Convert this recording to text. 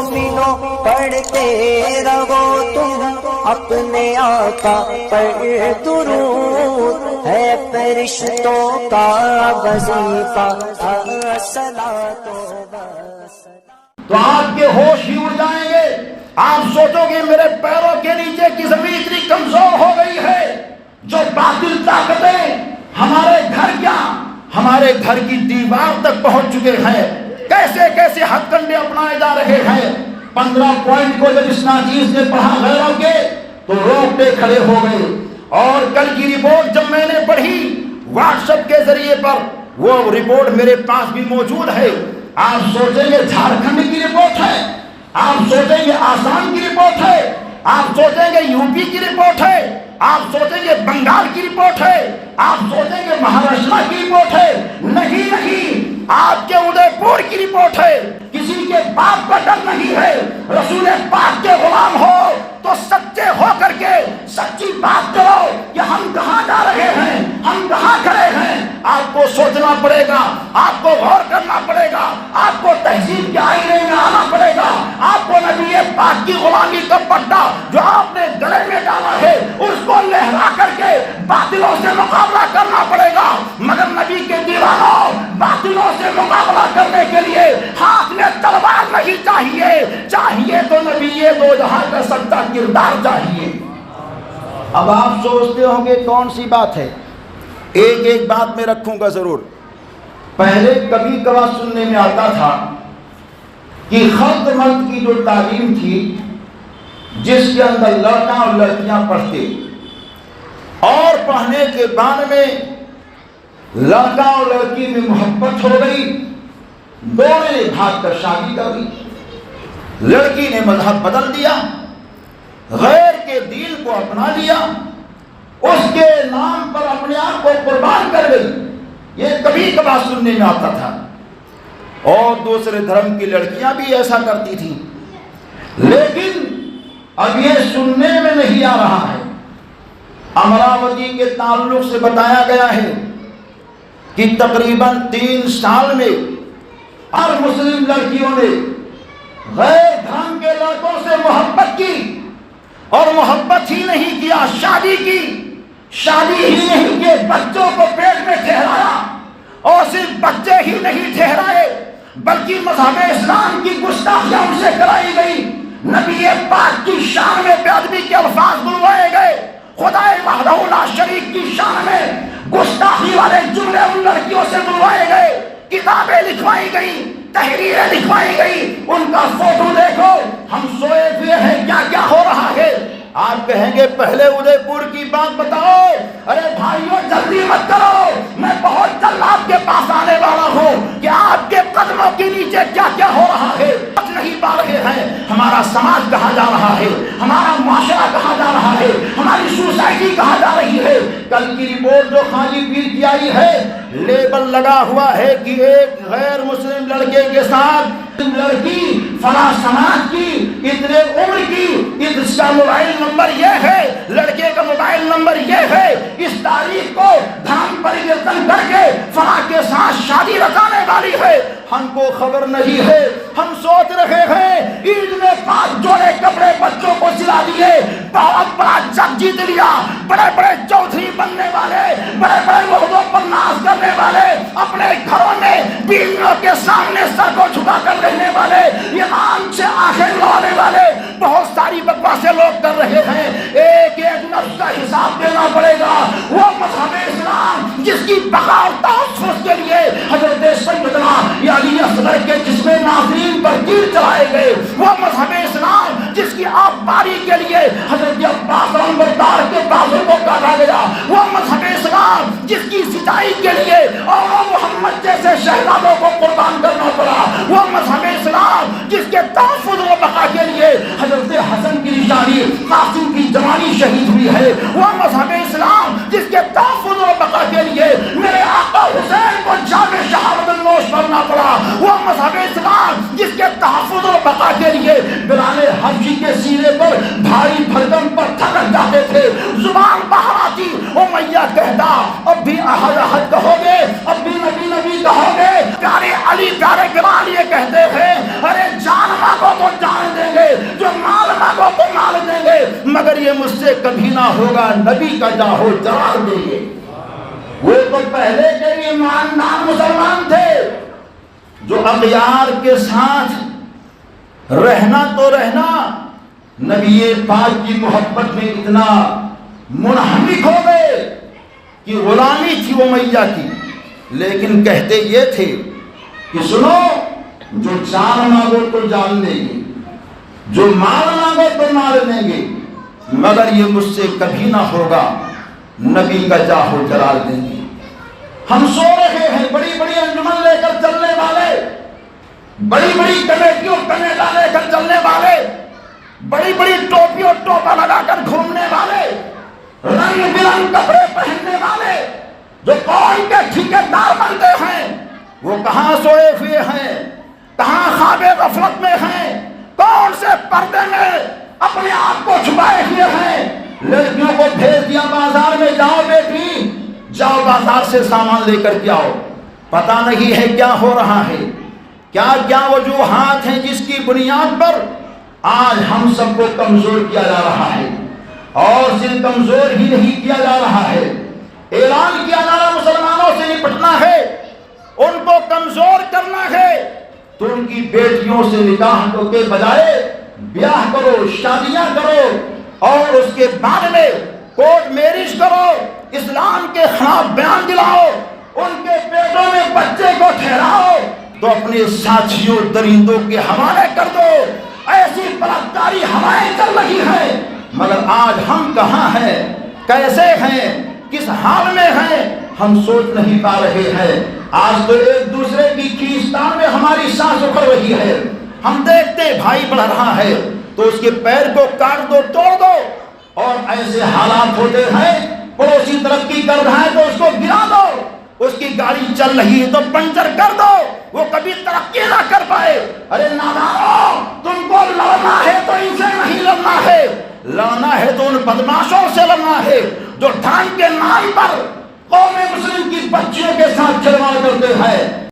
مومنوں پڑھتے رہو تم اپنے آقا پر درود، ہے فرشتوں کا وظیفہ الصلاۃ والسلام۔ تو آپ کے ہوش ہی اڑ جائیں گے، آپ سوچو گے میرے پیروں کے نیچے کی زمین اتنی کمزور ہو گئی ہے، جو باطل طاقتیں ہمارے گھر کیا ہمارے گھر کی دیوار تک پہنچ چکے ہیں، کیسے کیسے ہتھ کنڈے اپنائے جا رہے ہیں۔ 15 پوائنٹ کو جب اس ناچیز نے پڑھا غیروں کے تو روکتے کھڑے ہو گئے، اور کل کی رپورٹ جب میں نے پڑھی واٹس ایپ کے ذریعے پر، وہ رپورٹ میرے پاس بھی موجود ہے۔ آپ سوچیں گے جھارکھنڈ کی رپورٹ ہے، آپ سوچیں گے آسام کی رپورٹ ہے، آپ سوچیں گے یو پی کی رپورٹ ہے، آپ سوچیں گے بنگال کی رپورٹ ہے، آپ سوچیں گے مہاراشٹر کی رپورٹ ہے۔ نہیں نہیں، آپ کے ادے پور کی رپورٹ ہے۔ کسی کے باپ کا ڈر نہیں ہے، رسول پاک کے غلام ہو تو سچے ہو کر کے سچی بات کرو کہ ہم کہاں جا رہے ہیں، ہم کہاں کھڑے ہیں۔ آپ کو سوچنا پڑے گا، آپ کو غور کرنا پڑے گا، آپ کو تہذیب کے آئینے میں آنا پڑے گا، آپ کو نبی پاک کی غلامی کا پٹا جو آپ نے گلے میں ڈالا ہے اس کو لہرا کر کے باطلوں سے مقابلہ کرنا پڑے گا۔ مگر نبی کے دیوانوں، باطلوں سے مقابلہ کرنے کے لیے ہاتھ میں تلوار نہیں چاہیے، چاہیے تو نبی دو جہاں کا سچا کردار چاہیے۔ اب آپ سوچتے ہوں گے کون سی بات ہے، ایک ایک بات میں رکھوں گا ضرور۔ پہلے کبھی کبھار سننے میں آتا تھا کہ خلق ملک کی جو تعلیم تھی جس کے اندر لڑکا اور لڑکیاں پڑھتے، اور پڑھنے کے بعد میں لڑکا اور لڑکی میں محبت ہو گئی، دونوں نے بھاگ کر شادی کر دی، لڑکی نے مذہب بدل دیا، غیر کے دین کو اپنا لیا، اس کے نام پر اپنے آپ کو قربان کر گئی۔ یہ کبھی کبھار سننے میں آتا تھا، اور دوسرے دھرم کی لڑکیاں بھی ایسا کرتی تھیں، لیکن اب یہ سننے میں نہیں آ رہا ہے۔ امراوتی کے تعلق سے بتایا گیا ہے کہ تقریباً 3 سال میں ہر مسلم لڑکیوں نے غیر دھرم کے لڑکوں سے محبت کی، اور محبت ہی نہیں کیا، شادی کی، شادی ہی نہیں کی، بچوں کو پیٹ میں ٹھہرایا، اور صرف بچے ہی نہیں ٹھہرائے بلکہ مذہب اسلام کی گستاخیاں ان سے کرائی گئی، نبی پاک کی شان میں بے ادبی کے الفاظ بلوائے گئے، خدا وحدہ لا شریک کی شان میں گستاخی والے جملے ان لڑکیوں سے بلوائے گئے، کتابیں لکھوائی گئی، تحریریں لکھوائی گئی، ان کا فوٹو دیکھو، ہم سوئے ہوئے ہیں، کیا کیا ہو رہا ہے۔ آپ کہیں گے پہلے ادے پور کی بات بتاؤ، ارے بھائیوں جلدی مت کرو، میں بہت جلد آپ کے پاس آنے والا ہوں کہ آپ کے قدموں کے نیچے کیا کیا ہو رہا ہے۔ نہیں پا رہے ہیں، ہمارا سماج کہاں جا رہا ہے، ہمارا معاشرہ کہاں جا رہا ہے، ہماری سوسائٹی کہاں جا رہی ہے۔ کل کی رپورٹ جو خالی پیر کی آئی ہے، لیبل لگا ہوا ہے کہ ایک غیر مسلم لڑکے کے ساتھ لڑکی فلاں سماج کی، اتنے عمر کی، اس کا موبائل نمبر یہ ہے، لڑکے کا موبائل نمبر یہ ہے، اس تاریخ کو دھرم پریورتن کر کے فلاں کے ساتھ شادی رچانے والی ہے۔ ہم کو خبر نہیں ہے، ہم سوچ رہے ہیں عید میں 5 جوڑے کپڑے بچوں کو سلا دیے، بہت بڑا جگ جیت لیا، بڑے بڑے چودھری بننے والے، بڑے بڑے عہدوں پر ناز کرنے والے، اپنے گھروں میں بیویوں کے سامنے سر کو جھکا کر رہنے والے، ایمان سے آنکھیں لگانے والے، بہت ساری بکواسیں لوگ کر رہے ہیں۔ ایک ایک نفس کا حساب دینا پڑے گا۔ وہ مذہب اسلام جس کی بقا اور تحفظ کے لیے حضرت سیدنا علی اصغر کے جسم ناظرین پر تیر چلائے گئے، وہ مذہب اسلام جس کی آبپاری کے لیے حضرت عباس علمبردار کے بازو کو کاٹا گیا، وہ مذہب اسلام جس کی سچائی کے لیے اور محمد جیسے شہزادوں کو قربان کرنا پڑا، وہ مذہب اسلام جس کے تحفظ و بقا کے لیے حضرت حسن کی نشانی قاسم کی جوانی شہید ہوئی ہے، وہ مذہب اسلام جس کے تحفظ و بقا کے لیے میرے آقا حسین کو جام شہادت نوش کرنا پڑا، وہ مذہب اسلام جس کے تحفظ و بقا کے لیے بلال حبشی کے سینے پر بھاری بھرکم پتھر رکھ جاتے تھے، زبان باہر آتی، امیہ کہتا اب بھی احد احد کہو گے، اب بھی نبی نبی کہو گے، پیارے علی پیارے گراں یہ کہتے ہیں ارے جان مانگو تو جان دیں گے، جو مال مانگو تو مال دیں گے، مگر یہ مجھ سے کبھی نہ ہوگا نبی کا جاہو جلال دیں گے۔ وہ تو پہلے کے ایماندار مسلمان تھے جو اغیار کے ساتھ رہنا تو رہنا، نبی پاک کی محبت میں اتنا منہمک ہو گئے کہ غلامی تھی امیہ کی، لیکن کہتے یہ تھے کہ سنو جو جان مانگو تو جان دیں گے، جو مال مانگو تو مال دیں گے، مگر یہ مجھ سے کبھی نہ ہوگا نبی کا جاہو جلال دیں گے۔ ہم سو رہے ہیں بڑی بڑی انجمن لے کر چلنے والے، بڑی بڑی کمیٹیوں کمیٹا لے کر چلنے والے، بڑی بڑی ٹوپیوں ٹوپا لگا کر گھومنے والے، رنگ برنگ کپڑے پہننے والے جو قوم کے ٹھیکیدار بنتے ہیں، وہ کہاں سوئے ہوئے ہیں، کہاں خواب غفلت میں ہیں، کون سے پردے میں اپنے آپ کو چھپائے ہوئے ہیں۔ لڑکیوں کو بھیج دیا بازار میں، جاؤ بیٹی جاؤ بازار سے سامان لے کر کے آؤ۔ پتہ نہیں ہے کیا ہو رہا ہے، کیا کیا وجوہات ہیں جس کی بنیاد پر آج ہم سب کو کمزور کیا جا رہا ہے، اور صرف کمزور ہی نہیں کیا جا رہا ہے، اعلان کیا جا رہا مسلمانوں سے نپٹنا ہے، ان کو کمزور کرنا ہے، تو ان کی بیٹیوں سے نکاح کے بجائے بیاہ کرو، شادیاں کرو، اور اس کے بعد میں کورٹ میرج کرو، اسلام کے خلاف بیان دلاؤ، ان کے پیٹوں میں بچے کو ٹھہراؤ تو اپنے ساتھیوں درندوں کے حوالے کر دو۔ ایسی بلاکاری ہوائیں چل رہی ہیں، مگر آج ہم کہاں ہیں، کیسے ہیں، کس حال میں ہیں، ہم سوچ نہیں پا رہے ہیں۔ آج تو ایک دوسرے کی کھینچتان میں ہماری سانس اکھڑ رہی ہے۔ ہم دیکھتے بھائی بڑھ رہا ہے تو اس کے پیر کو کاٹ دو، توڑ دو، اور ایسے حالات ہوتے ہیں پڑوسی ترقی کر رہا ہے تو اس کو گرا دو، اس کی گاڑی چل رہی ہے تو پنچر کر دو، وہ کبھی ترقی نہ کر پائے۔ ارے نادانو، تم کو لڑنا ہے تو ان سے نہیں لڑنا ہے، لڑنا ہے تو ان بدماشوں سے لڑنا ہے جو دھرم کے نام پر قوم مسلم کی بچیوں کے ساتھ کھلواڑ کرتے ہیں۔